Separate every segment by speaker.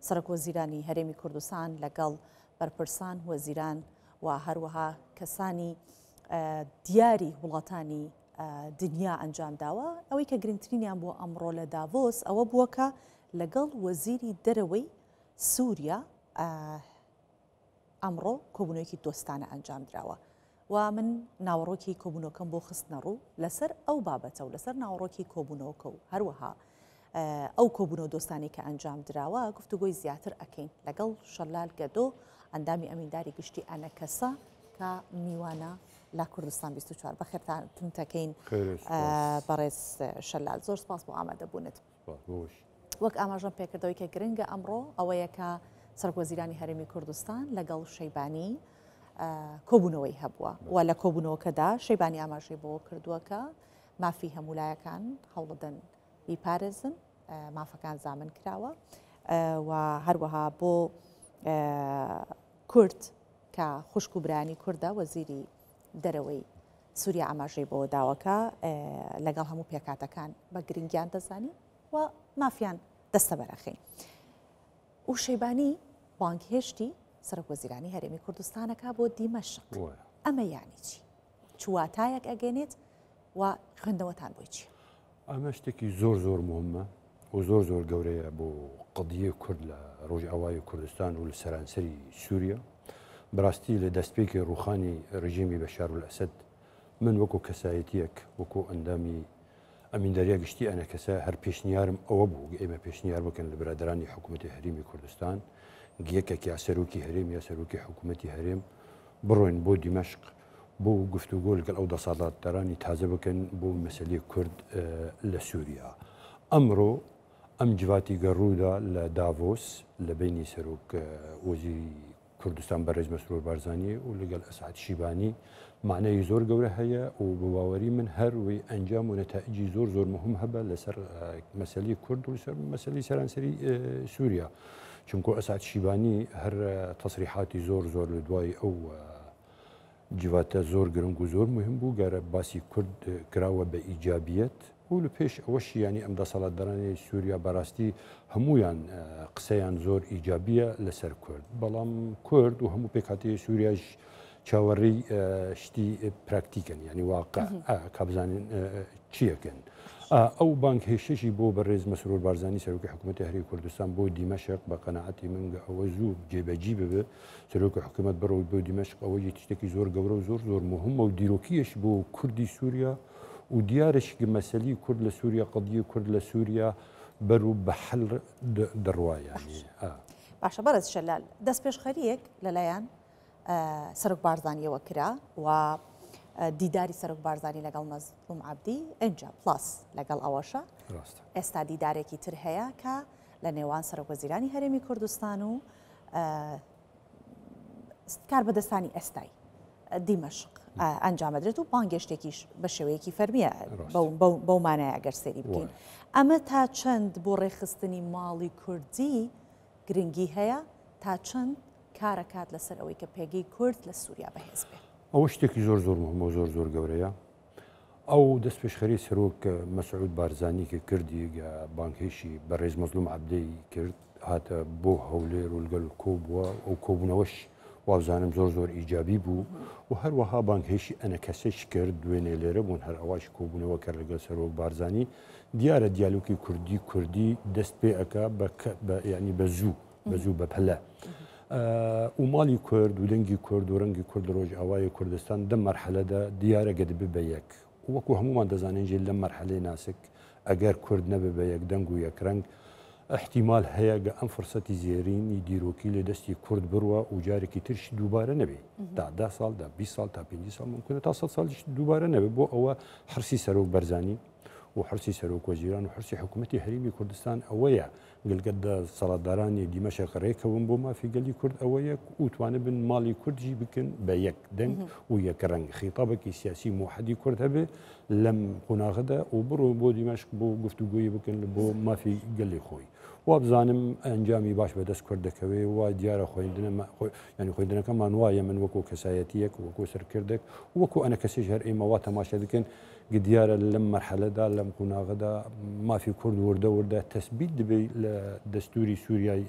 Speaker 1: سەرۆک وەزیرانی هەرێمی کوردستان لەگەڵ بەرپرسان وەزیران و هەروەها کەسانی دیاری وڵاتانی دنیا ئەنجام داوە. ئەوەی کە گرنگترینیان بۆ ئەمڕۆ لە داڤۆس ئەوە بووە کە لەگەڵ وەزیری دەرەوەی سووریا ئەمڕۆ کۆبوونەوەیەکی دۆستانە ئەنجام درراوە و من ناوەڕۆکی کۆبوونەوەکەم بۆ خستنە ڕوو لەسەر ئەو بابەتە و لەسەر ناوەڕۆکی کۆبوونەوەکە و هەروەها ئەو کۆبوونەوە دۆستانی کە ئەنجام درراوە گفتوگۆی زیاتر ئەکەین لەگەڵ شەلال گەدۆ ئەندامی ئەمینداری گشتی ئەنە کەسە کە میوانە لا کوردستان 24 بەخێرتان تەکەین بەڕێز شەلال. زۆر سپاس بۆ ئامادەبوونت. وەک ئاماژەم پێکردەوەی کە گرنگە ئەمڕۆ ئەوەیە کە سەرۆک وەزیرانی هەرێمی کوردستان لەگەڵ شەیبانی کۆبوونەوەی هەبووە و لە کۆبوونەوەکەدا شەیبانی ئاماژەی بۆ کردووە کە مافی هەمولایەکان هەوڵدەن بیپارێزن، مافەکان زامن کراوە و هەروەها بۆ کورد کە خوشک و برانی کووردە وەزیری دەرەوەی سووریا ئاماژەی بۆ داوەکە لەگەڵ هەموو پێکاتەکان بە گرنگیان دەزانی و مافیان دەستە بەرەخین. و شەیبانی بانگهێشتی سەرۆک وەزیرانی هەرێمی کوردستانەکە بۆ دیمەشق. ئەمە یانی چی؟ چواتایەک ئەگەنێت و خوێندنەوەتان بۆی چی؟
Speaker 2: ئەمە شتێکی زۆر زۆر مهمە و زۆر زۆر گەورەیە بۆ قەدیە کورد لە ڕۆژئاوای کوردستان و لە سەرانسەری سووریا. بەڕاستی لە دەستپێکی ڕوخانی ڕژیمی بەشار الئەسەد من وەکو کەسایەتیەک وەکو ئەندامی ئەمینداریە گشتی ئەنە کەسە هەر پێشنیارم ئەوە بوو ئێمە پێشنیار بکەن لە برادرانی حکوومەتی هەرێمی کوردستان گیەکێکی سەرۆکی هەرێم یا سەرۆکی حکوومەتی هەرێم بڕۆین بۆ دیمەشق بۆ گفتوگۆ لەگەڵ ئەو دەسەڵاتدارانی تازە بکەن بۆ مەسەلەی کورد لە سووریا. ئەمڕۆ ئەم جواتی گەڕوودا لە داڤۆس لە بینی سەرۆک وەزیری کوردستان بەڕێز مەسرور بارزانانی و لەگەڵ ئەسعەد شیبانی معنای زۆر گەورە هەیە و بەواوەری من هەروەی ئەنجام و نەتائیجی زۆر زۆر مهم هەبە لەسەر مەسەلەی کورد و لەسەر مەسەلەی سەرانسەری سووریا. چونکە ئەسعەد شیبانی هەر تەسریحاتی زۆر زۆر لە دوای ئەو جواتە زۆر گرنگ و زۆر مهم بوو گەرە باسی کورد کراوە بە ئیجابیەت و لە پێش ئەوەشی ینی ئەم دەسەڵاتدارانی سووریا بەڕاستی هەمویان قسەیان زۆر ئیجابیە لەسەر کورد، بەڵام کورد و هەموو پێکهاتەی سووریاش چاوەڕێی شتی پراکتیکن ینی واقع کابزانین چیەکەن. ئەو بانک هێشتێکی بۆ بەڕێز مەسرور بارزانانی سەرۆکی حکوومەتی هەرێمی کوردستان بۆ دیمەشق بە قەناعەتی من ئەوە زوو جێبەجی ببێ سەرۆکی حکوومەت بەرەوەی بۆ دیمەشق ئەوەی تشتێکی زۆر گەورە و زۆر زۆر مهمە و دیرۆکیەش بۆ کوردی سووریا و دیارشکی مەسەلی کورد لە سووریا قەدیە کورد لە سووریا بەرو بە حەل دەڕوایانی.
Speaker 1: باشە بەڕێز شەلال دەست پێشخەریەک لەلایەن سەرۆک بارزانیەوە کرا و دیداری سەرۆک بارزانانی لەگەڵ مەزلوم عەبدی ئەنجا پلاس لەگەڵ ئەوەشە ئێستا دیدارێکی تر هەیە کە لە نێوان سەرۆک وەزیرانی هەرێمی کوردستان و کاربەدەستانی ئێستای دیمەشق ئەنجامەدرێت و بانگێشتێکیش بە شێوەیەکی فەرمیە بەو مانایە ئەگەر سێری بکەین. ئەمە تا چەند بۆ ڕێخستنی ماڵی کوردی گرنگی هەیە تا چەند کارەکات لەسەر ئەوەی کە پێگەی کورد لە سووریا بەهێز بێت؟
Speaker 2: ئەوە شتێکی زۆر زۆر مهمە و زۆر زۆر گەورەیە. ئەو دەست پێشخەری سەرۆک مەسعود بارزانی کە کردی بانکێشی بەڕێز مەزلوم عەبدی کرد هاتە بۆ هەولێر و لەگەڵ کۆبووە ئەو کۆبوونەوەش وابزانم زۆر زۆر ئیجابی بوو و هەروەها بانکهێشی ئەنە کەسەش کرد دوێنێ لێرە بوون هەر ئەواش کۆبوونەوە کرد لەگەڵ سەرۆک بارزانی دیارە دیالۆکی کوردی دەست پێ ئەکا ینی بە زوو بە پەلە و ماڵی کورد و دەنگی کورد و ڕەنگی کورد ڕۆژئاوای کوردستان دەم مەرحەلەدا دیارە گەدەبێ بە یەک وەکو هەمومان دەزانین ژێ لەم مەرحەلەی ناسک ئەگەر کورد نەبێ بە یەک دەنگ و یەک ڕەنگ احتیمال هەیە گە ئەم فرسەتی زێرینی دیرۆکی لە دەستی کورد بڕوە و جارێکی ترشی دووبارە نەبێ تا 10 ساڵ تا 20 ساڵ تا 50 ساڵ ممکنە تا 100 ساڵیش دووبارە نەبێ بۆ ئەوە حرسی سەرۆک بەرزانی و حرسی سەرۆک وەزیران و حرسی حکوومەتی هەرێمی کوردستان ئەوەیە گەلگەت سەڵاتدارانی دیمەشق ڕێکەوەن بۆ مافی گەلی کورد ئەوەیە وتوانە بن ماڵی کوردی بکن بە یەک دەنگ و یەک ڕەنگ خیتابێکی سیاسی موحەدی کورد هەبێ لەم قۆناغەدا و بڕۆ بۆ دیمەشق بۆ گفتوگۆیی بکەن بۆ مافی گەلی خۆی و وابزانم ئەنجامی باش بەدەست کوردەکەوێ و دیارە خوێندنەکەمان وایە من وەکو کەسایەتیەک وەکو سەرکردێک وەکو ئەنە کەسیش هەر ئێمەوا تەماشا دەکەن دیارە لەم مەرحەلەدا لەم قوناغەدا مافی کورد وردە تەثبیت دەبێت لە دەستوری سووریای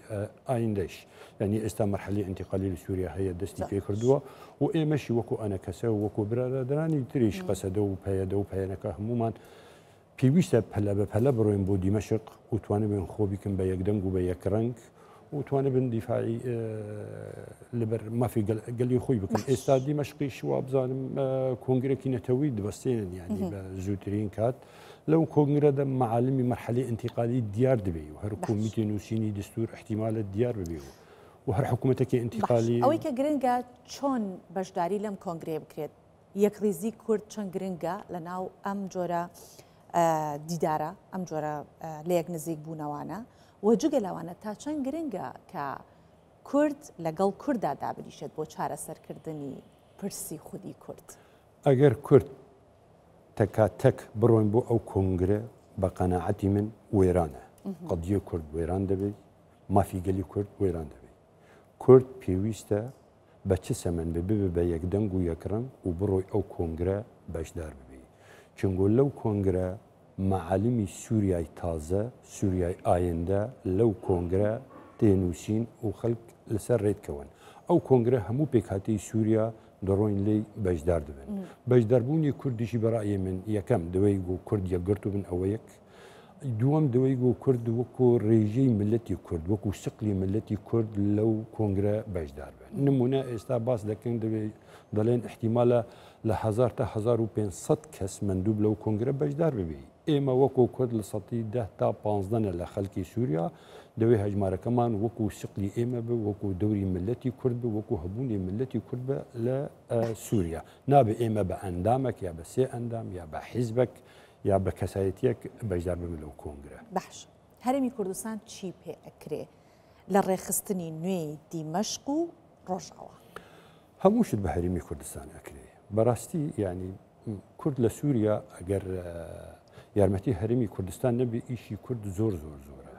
Speaker 2: ئایندەش یعنی ئێستا مەرحەلی ئینتیقالی لە سووریا هەیە دەستی پێ کردووە و ئێمەشی وەکو ئەنە کەسە و وەکو برادرانی تریش قەسەدە و پەیەدە و پەیەنەکە هەمومان پێویستە پەلە بە پەلە بڕۆین بۆ دیمەشق و توانێت بن خۆ بیکەن بە یەکدەنگ و بە یەک ڕەنگ و توانێت بن دیفاعی لەبەر مافی گەلی خۆی بکەن ئێستا دیمەشقی شوا بزانم کۆنگرێکی نەتەوەی دەبەستێنن یعنی بە زووترین کات لەو کۆنگرەدا معالمی مەرحەلی ئینتیقالی دیار دەبێت و هەر کۆمیتێ نووسینی دستور احتیمالە دیار ببێ و هەر حکوومەتێکی ئینتیقالی
Speaker 1: ئەوەی کە گرنگە چۆن بەشداری لەم کۆنگرێ بکرێت یەکریزی کورد چەند گرنگە لە ناو ئەم جۆرە دیدارە ئەم جۆرە لە یەک نزیک بوونەوانە و جگە لەوانە تا چەند گرنگە کە کورد لەگەڵ کووردا دابریشێت بۆ چارەسەرکردنی پرسی خودی کورد
Speaker 2: ئەگەر کورد تەکاتەک بڕۆین بۆ ئەو کۆنگرە بە قەناعەتی من وێرانە قەدیە کورد وێران دەبێت مافی گەلی کورد وێران دەبێت کورد پێویستە بە چ سەمەن بێ بە یەکدەنگ و یەکڕەنگ و بڕۆی ئەو کۆنگرە بەشدار ببێت چونگۆ لەو کۆنگرە معالمی سووریای تازە سووریای ئایندە لەو کۆنگرە تێنووسین و خەڵک لەسەر ڕێتکەون ئەو کۆنگرە هەموو پێکهاتی سووریا دەڕۆین لی بەشدار دەبن بەشداربوونی کوردیشی بەڕای من یەکەم دەوەی بۆ کورد یەکگرت و بن ئەوە یەک دووەم دەوەی بۆ کورد وەکو ڕێژەی ملەتی کورد وەکو سقلی ملەتی کورد لەو کۆنگرە بەشدار بن نمونە ئێستا باس دەکەن دەڵێن احتیمالە لە 1000 تا 1500 کەس مندوب لەو کۆنگرە بەشدار ببێ ئێمە وەکو کورد لە سەتی 10 تا 15 لە خەڵکی سووریا دەوێ هەژمارەکەمان وەکو سقلی ئێمە بە وەکو دەوری ملەتی کورد بە وەکو هەبوونی ملەتی کورد بە لە سووریا نابێ ئێمە بە ئەندامێک یا بە سێ ئەندام یا بە حیزبێک یا بە کەسایەتیەک بەشدار ببن لەو کۆنگرە
Speaker 1: باش هەرێمی کوردستان چی پێ ئەکرێ لە ڕێخستنی نوێی دیمەشق و ڕۆژاوە
Speaker 2: هەموو شت بە هەرێمی کوردستان ئەکرێ بەڕاستی ینی کورد لە سووریا ئەگەر یارمەتی هەرێمی کوردستان نەبێ ئیشی کورد زۆر زۆرە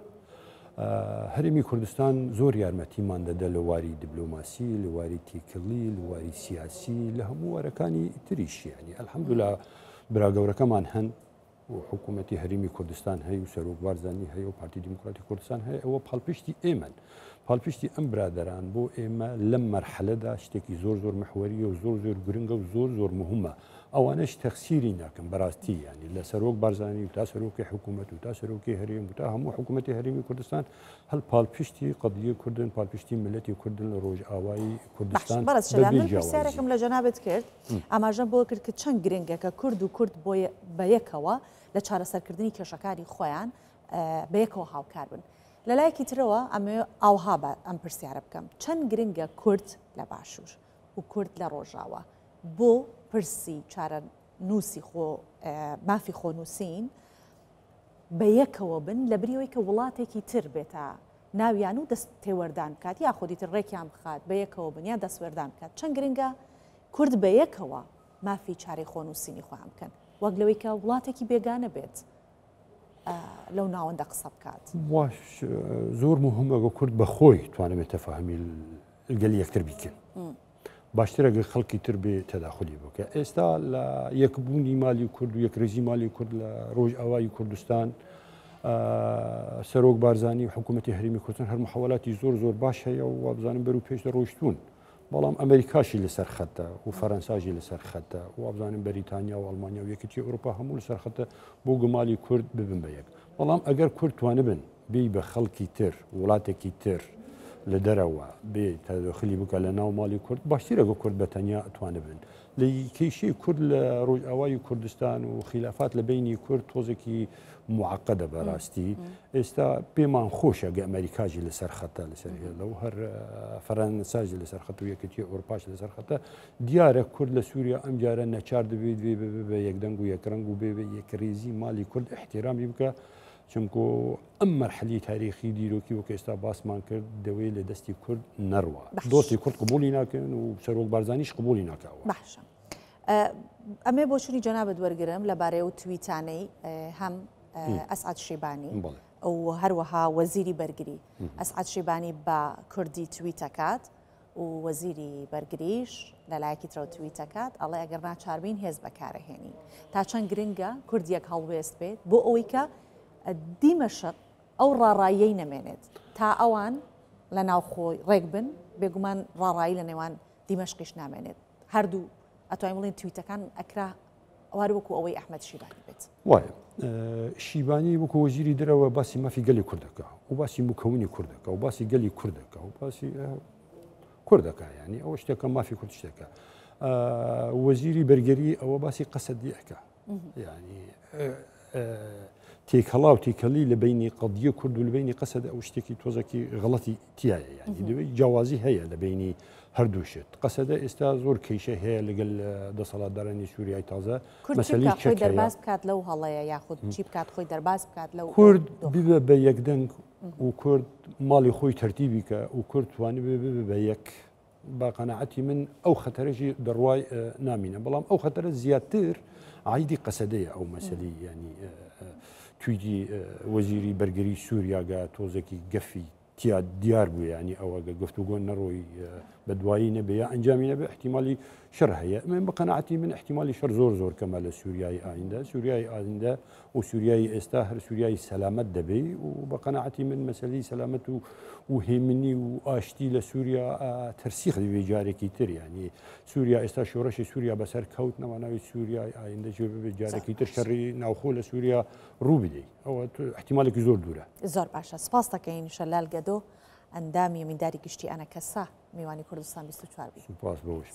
Speaker 2: هەرێمی کوردستان زۆر یارمەتیمان دەدە لە واری دیبلۆماسی لە واری تێکەڵی لە واری سیاسی لە هەموو وارەکانی تریش ینی ئەلحەمدولیلا براگەورەکەمان هەن و حکوومەتی هەرێمی کوردستان هەیە و سەرۆک بارزانانی هەیە و پارتی دیموکراتی کوردستان هەیە ئەوە پاڵپشتی ئێمەن پاڵپشتی ئەم برادران بۆ ئێمە لەم مەرحەلەدا شتێکی زۆر مەحوەریە و زۆر گرنگە و زۆر مهمە ئەوانەش تەخسیری ناکەم بەڕاستی ینی لە سەرۆک بارزانانی و تا سەرۆکی حکوومەت و تا سەرۆکی هەرێم و تا هەموو حکوومەتی هەرێمی کوردستان هەل پاڵپشتی قەدیە کوردن پاڵپشتی ملەتی کوردن لە ڕۆژئاوایی کوردستان
Speaker 1: پرسیارێکم لە جەنابەت کرد ئاماژەم بۆ کرد کە چەند گرنگە کە کورد و کورد بۆ بە یەکەوە لە چارەسەرکردنی کێشەکانی خۆیان بە یەکەوە هاوکار بن لەلایەکی ترەوە ئەمێ ئاوها بە ئەم پرسیارە بکەم چەند گرنگە کورد لە باشوور و کورد لە ڕۆژاوە بۆ پرسی چارە نووسی مافی خۆنووسین بە یەکەوە بن لە بریەوەی کە وڵاتێکی تر بێتە ناویان و دەست تێوەردان بکات یا خۆدیتر ڕێکیان بخات بە یەکەوە بن یا دەستوەردان بکات چەند گرنگە کورد بە یەکەوە مافی چارەی خۆنووسینی خۆیان بکەن وەک لەوەی کە وڵاتێکی بێگانە بێت لەو ناوەندە قسە بکات
Speaker 2: واش زۆر مهمەگە کورد بە خۆی توانێت تەفاهمی گەلی یەکتر بیکەن باشترەگە خەڵکی تر بێ تەداخلی بکە ئێستا لە یەکبوونی مالی کورد و یەکرێزی مالی کورد لە ڕۆژئاوایی کوردستان سەرۆک بارزانانی و حکوومەتی هەرێمی کوردستان هەر محاولاتی زۆر باش هەیە و وابزانم بەر و پێش دەڕۆیشتون بەڵام ئەمریکاشی لەسەر خەتە و فەرەنساژی لەسەر خەتە و وابزانم بەریتانیا و ئەڵمانیا و یەکێتی ئەوروپا هەموو لەسەر خەتە بۆ گەمالی کورد ببن بە یەک بەڵام ئەگەر کورد توانە بن بێ بە خەڵکی تر وڵاتێکی تر لە دەرەوە بێ تەداخلی بکە لە ناو مالی کورد باشترەگە کورد بەتەنیا ئەتوانە بن لە کێشەی کورد لە ڕۆژئاوایی کوردستان و خلافات لە بینی کورد تۆزێکی معقدە بەڕاستی ئێستا پێمان خۆشە گە ئەمریکاژی لەسەر خەتە لەسەر لەو هەر فەرەنساژی لەسەر خەت و یەکێتی ئەوروپاش لەسەر خەتە دیارە کورد لە سووریا ئەم جارە نەچار دەبێت بە یەکدەنگ و یەکڕەنگ و بێ یەکڕێزی مالی کورد احتیرامی بکە چونکۆ ئەم مەرحەلی تاریخی دیرۆکی وەکە ئێستا باسمان کرد دەوێت لە دەستی کورد نەڕوە دۆستی کورد قبولی ناکەن و سەرۆک بارزانیش قبولی ناکەوە
Speaker 1: باشە ئەمێ بۆچوونی جەنابەت وەرگرم لەبارەی و تویتانەی هەم ئەسعەد شێبانی و هەروەها وەزیری بەرگری ئەسعەد شیبانی بە کوردی تویتەکات و وەزیری بەرگریش لەلایەکی ترەوە تویتەکات ئەڵێ ئەگەر ناچاربین هێز بەکارەهێنین تا چەند گرنگە کوردیەک هەڵوێست بێت بۆ ئەوەی کە دیمەشق ئەو ڕاڕاییەی نەمێنێت تا ئەوان لە ناوخۆی ڕێک بن بێگومان ڕاڕایی لە نێوان دیمەشقیش نامێنێت هەردوو ئەتوانین بڵێن تویتەکان ئەکرا وەکو ئەوەی ئەحمەد شیبانی بێت
Speaker 2: وایە شیبانی وەکو وەزیری دەرەوە باسی مافی گەلی کوردەکە و باسی مکەونی کوردەکە و باسی گەلی کوردەکە و باسی کوردەکە ینی ئەوە شتێکە مافی کورد شتێکە وەزیری بەرگەری ئەوە باسی قەسەدیەکە ینی تێکهەڵا و تێکەلی لە بینی قەدیە کورد و لە بینی قەسەد ئەو شتێکی تۆزێکی غەڵەتی تایە ینی دەبێت جیاوازی هەیە لە بینی هەردوو شت قەسەدە ئێستا زۆر کەیشە هەیە لەگەل دەسەڵاتدارانی سووریای تازە
Speaker 1: مەسەلی خۆی دەرباز بکات لەو هەڵەیە یاخود چی بکات خۆی دەرباز بکات لەو
Speaker 2: کورد ببە بە یەکدەنگ و کورد ماڵی خۆی تەرتیبی کە و کورد توانی بە یەک با قەنەعەتی من ئەو خەتەرەژی دەڕوای نامینە بەڵام ئەو خەتەرە زیاتر عیدی قەسەدەیە ئەو مەسەلی ینی تویدی وەزیری بەرگری سووریاگە تۆزێکی گەفی تیا دیار بوو ینی ئەوەگە گفتوگۆ نەڕۆی بە دوایی نەبێ یا ئەنجامی نەبێ احتیمالی شەر هەیە من بە قەنەعەتی من احتیمالی شەر زۆر کەمە لە سووریای ئایندە سووریای ئایندە و سووریای ئێستا هەر سووریای سەلامەت دەبێ و بە قەنەعەتی من مەسەلی سەلامەت و هێمنی و ئاشتی لە سووریا تەرسیخ دەبێ جارێکی تر ینی سووریا ئێستا شۆڕەشی سووریا بەسەر کەوت نەواناوی سووریای ئایندە بێ جارێکی تر شەڕی ناوخۆ لە سووریا ڕوو بدەیت ئەوە احتیمالێکی زۆر دوورە
Speaker 1: زۆر باشە سپاس دەکەین شەلال گەدۆ ئەندامی ئەمینداری گشتی ئەنە کەسا میوانی کوردستان 24
Speaker 2: سپاس بەوەش